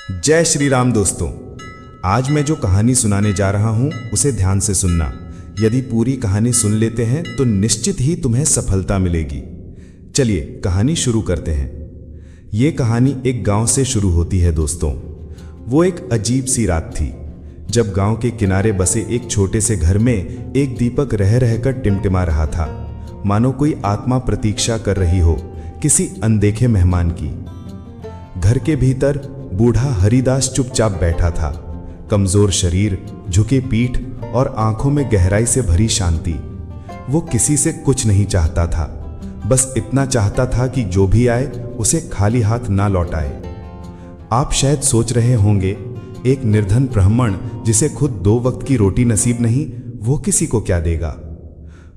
जय श्री राम दोस्तों। आज मैं जो कहानी सुनाने जा रहा हूं उसे ध्यान से सुनना। यदि पूरी कहानी सुन लेते हैं तो निश्चित ही तुम्हें सफलता मिलेगी। चलिए कहानी शुरू करते हैं। ये कहानी एक गांव से शुरू होती है दोस्तों। वो एक अजीब सी रात थी जब गांव के किनारे बसे एक छोटे से घर में एक दीपक रह रहकर टिमटिमा रहा था, मानो कोई आत्मा प्रतीक्षा कर रही हो किसी अनदेखे मेहमान की। घर के भीतर बूढ़ा हरिदास चुपचाप बैठा था। कमजोर शरीर, झुकी पीठ और आंखों में गहराई से भरी शांति। वो किसी से कुछ नहीं चाहता था, बस इतना चाहता था कि जो भी आए उसे खाली हाथ ना लौटाए। आप शायद सोच रहे होंगे, एक निर्धन ब्राह्मण जिसे खुद 2 वक्त की रोटी नसीब नहीं, वो किसी को क्या देगा।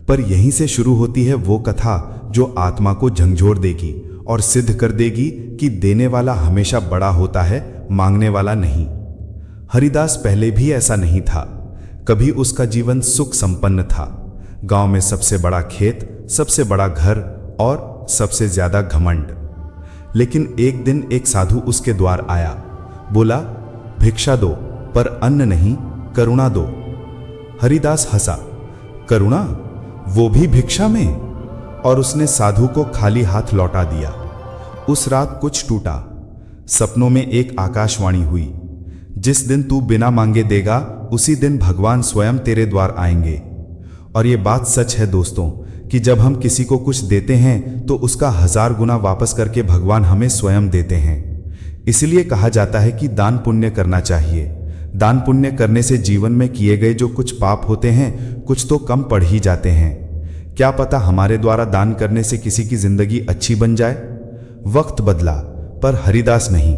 पर यहीं से शुरू होती है वो कथा जो आत्मा को झंझोर देगी और सिद्ध कर देगी कि देने वाला हमेशा बड़ा होता है, मांगने वाला नहीं। हरिदास पहले भी ऐसा नहीं था। कभी उसका जीवन सुख संपन्न था। गांव में सबसे बड़ा खेत, सबसे बड़ा घर और सबसे ज्यादा घमंड। लेकिन एक दिन एक साधु उसके द्वार आया। बोला, भिक्षा दो, पर अन्न नहीं, करुणा दो। हरिदास हंसा, करुणा, वो भी भिक्षा में? और उसने साधु को खाली हाथ लौटा दिया। उस रात कुछ टूटा। सपनों में एक आकाशवाणी हुई, जिस दिन तू बिना मांगे देगा उसी दिन भगवान स्वयं तेरे द्वार आएंगे। और ये बात सच है दोस्तों कि जब हम किसी को कुछ देते हैं तो उसका 1000 गुना वापस करके भगवान हमें स्वयं देते हैं। इसलिए कहा जाता है कि दान पुण्य करना चाहिए। दान पुण्य करने से जीवन में किए गए जो कुछ पाप होते हैं कुछ तो कम पड़ ही जाते हैं। क्या पता हमारे द्वारा दान करने से किसी की जिंदगी अच्छी बन जाए। वक्त बदला पर हरिदास नहीं।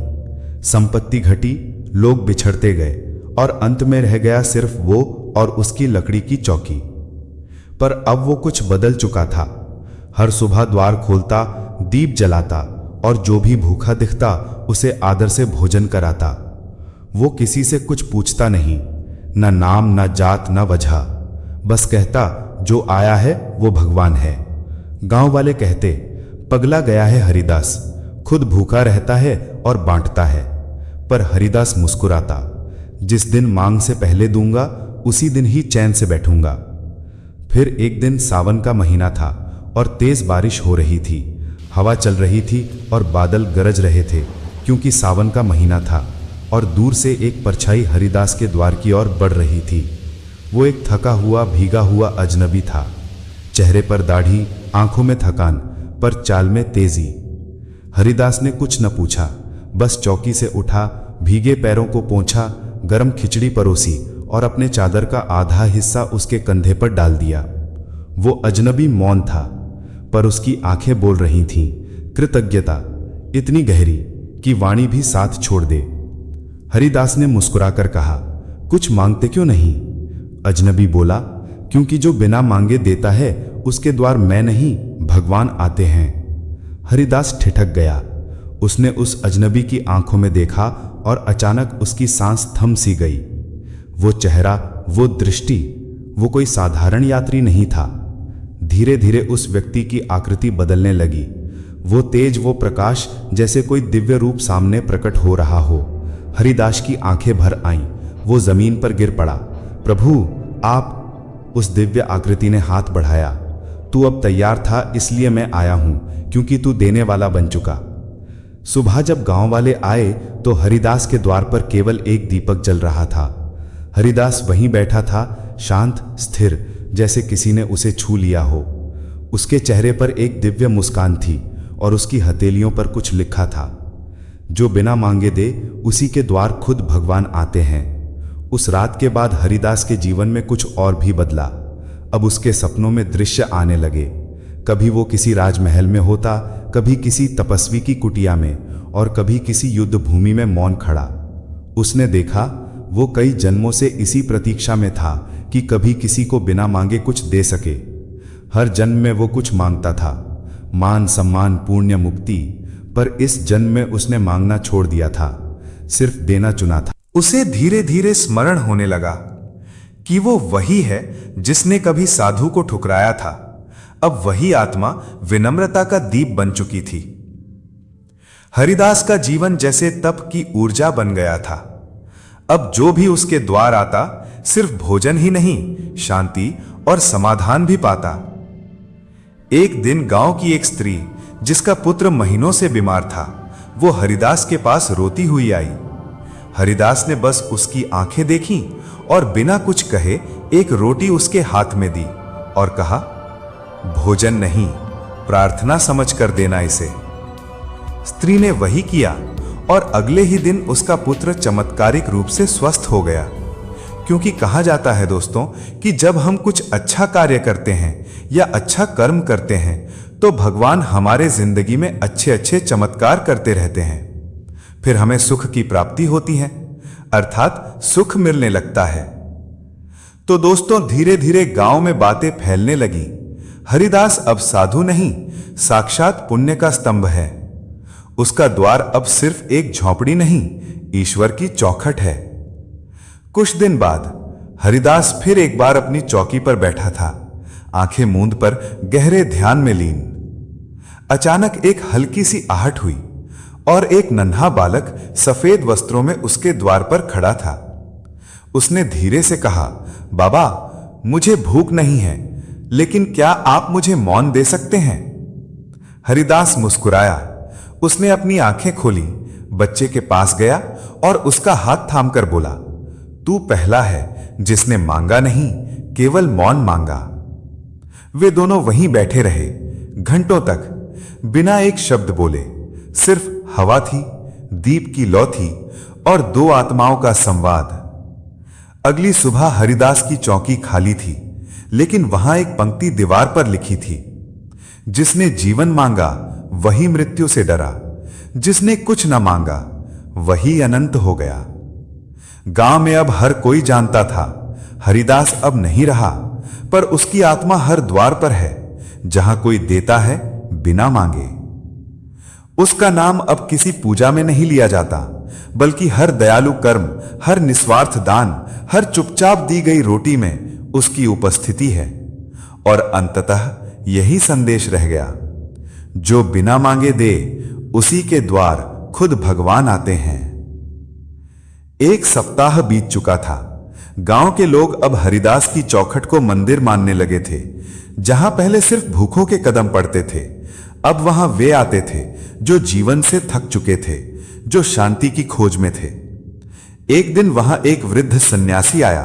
संपत्ति घटी, लोग बिछड़ते गए और अंत में रह गया सिर्फ वो और उसकी लकड़ी की चौकी। पर अब वो कुछ बदल चुका था। हर सुबह द्वार खोलता, दीप जलाता और जो भी भूखा दिखता उसे आदर से भोजन कराता। वो किसी से कुछ पूछता नहीं, न नाम, न जात, न वजह। बस कहता, जो आया है वो भगवान है। गांव वाले कहते, पगला गया है हरिदास, खुद भूखा रहता है और बांटता है। पर हरिदास मुस्कुराता, जिस दिन मांग से पहले दूंगा उसी दिन ही चैन से बैठूंगा। फिर एक दिन सावन का महीना था और तेज बारिश हो रही थी। हवा चल रही थी और बादल गरज रहे थे, क्योंकि सावन का महीना था। और दूर से एक परछाई हरिदास के द्वार की ओर बढ़ रही थी। वो एक थका हुआ, भीगा हुआ अजनबी था। चेहरे पर दाढ़ी, आंखों में थकान, पर चाल में तेजी। हरिदास ने कुछ न पूछा, बस चौकी से उठा, भीगे पैरों को पोंछा, गरम खिचड़ी परोसी और अपने चादर का आधा हिस्सा उसके कंधे पर डाल दिया। वो अजनबी मौन था, पर उसकी आंखें बोल रही थीं, कृतज्ञता इतनी गहरी कि वाणी भी साथ छोड़ दे। हरिदास ने मुस्कुराकर कहा, कुछ मांगते क्यों नहीं? अजनबी बोला, क्योंकि जो बिना मांगे देता है उसके द्वार मैं नहीं, भगवान आते हैं। हरिदास ठिठक गया। उसने उस अजनबी की आंखों में देखा और अचानक उसकी सांस थम सी गई। वो चेहरा, वो दृष्टि, वो कोई साधारण यात्री नहीं था। धीरे धीरे उस व्यक्ति की आकृति बदलने लगी। वो तेज, वो प्रकाश, जैसे कोई दिव्य रूप सामने प्रकट हो रहा हो। हरिदास की आंखें भर आईं। वो जमीन पर गिर पड़ा। प्रभु, आप! उस दिव्य आकृति ने हाथ बढ़ाया। तू अब तैयार था, इसलिए मैं आया हूं, क्योंकि तू देने वाला बन चुका। सुबह जब गांव वाले आए तो हरिदास के द्वार पर केवल एक दीपक जल रहा था। हरिदास वहीं बैठा था, शांत, स्थिर, जैसे किसी ने उसे छू लिया हो। उसके चेहरे पर एक दिव्य मुस्कान थी और उसकी हथेलियों पर कुछ लिखा था, जो बिना मांगे दे उसी के द्वार खुद भगवान आते हैं। उस रात के बाद हरिदास के जीवन में कुछ और भी बदला। अब उसके सपनों में दृश्य आने लगे। कभी वो किसी राजमहल में होता, कभी किसी तपस्वी की कुटिया में और कभी किसी युद्ध भूमि में मौन खड़ा। उसने देखा, वो कई जन्मों से इसी प्रतीक्षा में था कि कभी किसी को बिना मांगे कुछ दे सके। हर जन्म में वो कुछ मांगता था, मान, सम्मान, पुण्य, मुक्ति। पर इस जन्म में उसने मांगना छोड़ दिया था, सिर्फ देना चुना था। उसे धीरे धीरे स्मरण होने लगा कि वो वही है जिसने कभी साधु को ठुकराया था। अब वही आत्मा विनम्रता का दीप बन चुकी थी। हरिदास का जीवन जैसे तप की ऊर्जा बन गया था। अब जो भी उसके द्वार आता सिर्फ भोजन ही नहीं, शांति और समाधान भी पाता। एक दिन गांव की एक स्त्री, जिसका पुत्र महीनों से बीमार था, वो हरिदास के पास रोती हुई आई। हरिदास ने बस उसकी आंखें देखीं और बिना कुछ कहे एक रोटी उसके हाथ में दी और कहा, भोजन नहीं, प्रार्थना समझकर देना इसे। स्त्री ने वही किया और अगले ही दिन उसका पुत्र चमत्कारिक रूप से स्वस्थ हो गया। क्योंकि कहा जाता है दोस्तों कि जब हम कुछ अच्छा कार्य करते हैं या अच्छा कर्म करते हैं तो भगवान हमारे जिंदगी में अच्छे अच्छे चमत्कार करते रहते हैं। फिर हमें सुख की प्राप्ति होती है, अर्थात सुख मिलने लगता है। तो दोस्तों धीरे धीरे गांव में बातें फैलने लगी। हरिदास अब साधु नहीं, साक्षात पुण्य का स्तंभ है। उसका द्वार अब सिर्फ एक झोंपड़ी नहीं, ईश्वर की चौखट है। कुछ दिन बाद हरिदास फिर एक बार अपनी चौकी पर बैठा था, आंखें मूंद पर गहरे ध्यान में लीन। अचानक एक हल्की सी आहट हुई और एक नन्हा बालक सफेद वस्त्रों में उसके द्वार पर खड़ा था। उसने धीरे से कहा, बाबा, मुझे भूख नहीं है, लेकिन क्या आप मुझे मौन दे सकते हैं? हरिदास मुस्कुराया। उसने अपनी आंखें खोली, बच्चे के पास गया और उसका हाथ थामकर बोला, तू पहला है जिसने मांगा नहीं, केवल मौन मांगा। वे दोनों वहीं बैठे रहे घंटों तक, बिना एक शब्द बोले। सिर्फ हवा थी, दीप की लौ थी और दो आत्माओं का संवाद। अगली सुबह हरिदास की चौकी खाली थी, लेकिन वहां एक पंक्ति दीवार पर लिखी थी, जिसने जीवन मांगा वही मृत्यु से डरा, जिसने कुछ न मांगा वही अनंत हो गया। गांव में अब हर कोई जानता था, हरिदास अब नहीं रहा, पर उसकी आत्मा हर द्वार पर है, जहां कोई देता है बिना मांगे। उसका नाम अब किसी पूजा में नहीं लिया जाता, बल्कि हर दयालु कर्म, हर निस्वार्थ दान, हर चुपचाप दी गई रोटी में उसकी उपस्थिति है। और अंततः यही संदेश रह गया, जो बिना मांगे दे, उसी के द्वार खुद भगवान आते हैं। एक सप्ताह बीत चुका था। गांव के लोग अब हरिदास की चौखट को मंदिर मानने लगे थे। जहां पहले सिर्फ भूखों के कदम पड़ते थे, अब वहां वे आते थे जो जीवन से थक चुके थे, जो शांति की खोज में थे। एक दिन वहां एक वृद्ध सन्यासी आया,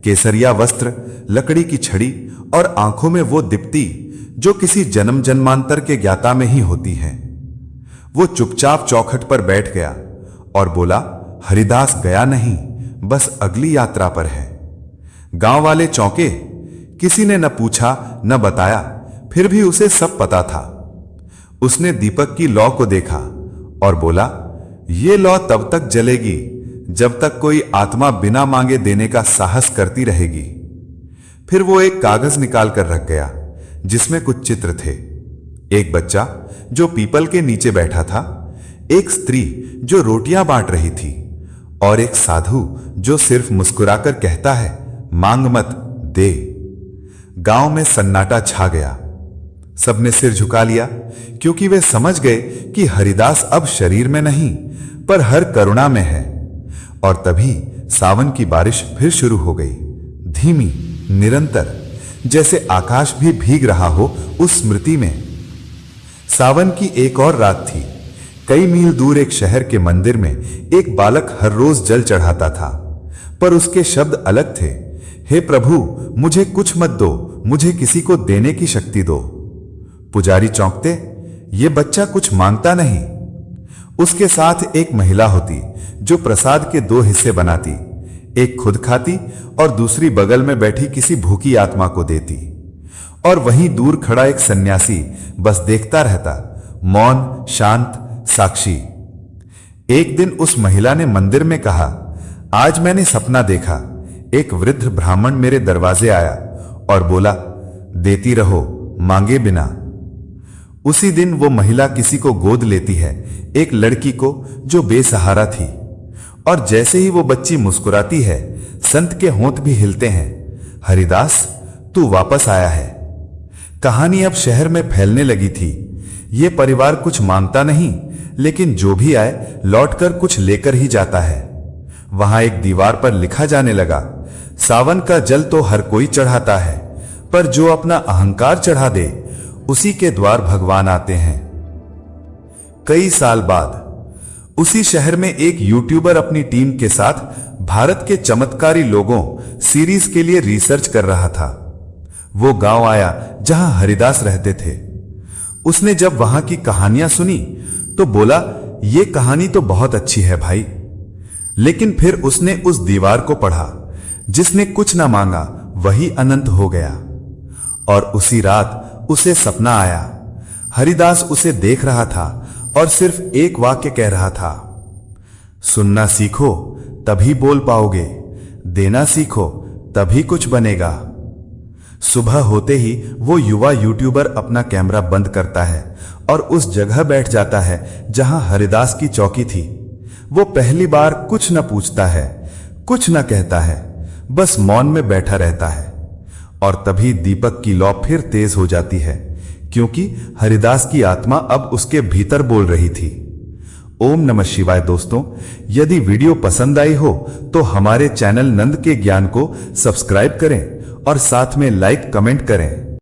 केसरिया वस्त्र, लकड़ी की छड़ी और आंखों में वो दीप्ति जो किसी जन्म जन्मांतर के ज्ञाता में ही होती है। वो चुपचाप चौखट पर बैठ गया और बोला, हरिदास गया नहीं, बस अगली यात्रा पर है। गांव वाले चौंके। किसी ने न पूछा न बताया, फिर भी उसे सब पता था। उसने दीपक की लौ को देखा और बोला, ये लौ तब तक जलेगी जब तक कोई आत्मा बिना मांगे देने का साहस करती रहेगी। फिर वो एक कागज निकाल कर रख गया, जिसमें कुछ चित्र थे। एक बच्चा जो पीपल के नीचे बैठा था, एक स्त्री जो रोटियां बांट रही थी और एक साधु जो सिर्फ मुस्कुराकर कहता है, मांग मत, दे। गांव में सन्नाटा छा गया। सबने सिर झुका लिया, क्योंकि वे समझ गए कि हरिदास अब शरीर में नहीं, पर हर करुणा में है। और तभी सावन की बारिश फिर शुरू हो गई, धीमी, निरंतर, जैसे आकाश भी भीग रहा हो उस स्मृति में। सावन की एक और रात थी। कई मील दूर एक शहर के मंदिर में एक बालक हर रोज जल चढ़ाता था, पर उसके शब्द अलग थे। हे प्रभु, मुझे कुछ मत दो, मुझे किसी को देने की शक्ति दो। पुजारी चौंकते, ये बच्चा कुछ मांगता नहीं। उसके साथ एक महिला होती जो प्रसाद के दो हिस्से बनाती, एक खुद खाती और दूसरी बगल में बैठी किसी भूखी आत्मा को देती। और वहीं दूर खड़ा एक सन्यासी बस देखता रहता, मौन, शांत, साक्षी। एक दिन उस महिला ने मंदिर में कहा, आज मैंने सपना देखा, एक वृद्ध ब्राह्मण मेरे दरवाजे आया और बोला, देती रहो, मांगे बिना। उसी दिन वो महिला किसी को गोद लेती है, एक लड़की को जो बेसहारा थी। और जैसे ही वो बच्ची मुस्कुराती है, संत के होंठ भी हिलते हैं, हरिदास, तू वापस आया है। कहानी अब शहर में फैलने लगी थी। ये परिवार कुछ मांगता नहीं, लेकिन जो भी आए लौटकर कुछ लेकर ही जाता है। वहां एक दीवार पर लिखा जाने लगा, सावन का जल तो हर कोई चढ़ाता है, पर जो अपना अहंकार चढ़ा दे उसी के द्वार भगवान आते हैं। कई साल बाद उसी शहर में एक यूट्यूबर अपनी टीम के साथ भारत के चमत्कारी लोगों सीरीज के लिए रिसर्च कर रहा था। वो गांव आया जहां हरिदास रहते थे। उसने जब वहां की कहानियां सुनी तो बोला, ये कहानी तो बहुत अच्छी है भाई। लेकिन फिर उसने उस दीवार को पढ़ा, जिसने कुछ ना मांगा वही अनंत हो गया। और उसी रात उसे सपना आया। हरिदास उसे देख रहा था और सिर्फ एक वाक्य कह रहा था, सुनना सीखो तभी बोल पाओगे, देना सीखो तभी कुछ बनेगा। सुबह होते ही वो युवा यूट्यूबर अपना कैमरा बंद करता है और उस जगह बैठ जाता है जहां हरिदास की चौकी थी। वो पहली बार कुछ न पूछता है, कुछ न कहता है, बस मौन में बैठा रहता है। और तभी दीपक की लौ फिर तेज हो जाती है, क्योंकि हरिदास की आत्मा अब उसके भीतर बोल रही थी। ओम नमः शिवाय। दोस्तों, यदि वीडियो पसंद आई हो तो हमारे चैनल नंद के ज्ञान को सब्सक्राइब करें और साथ में लाइक कमेंट करें।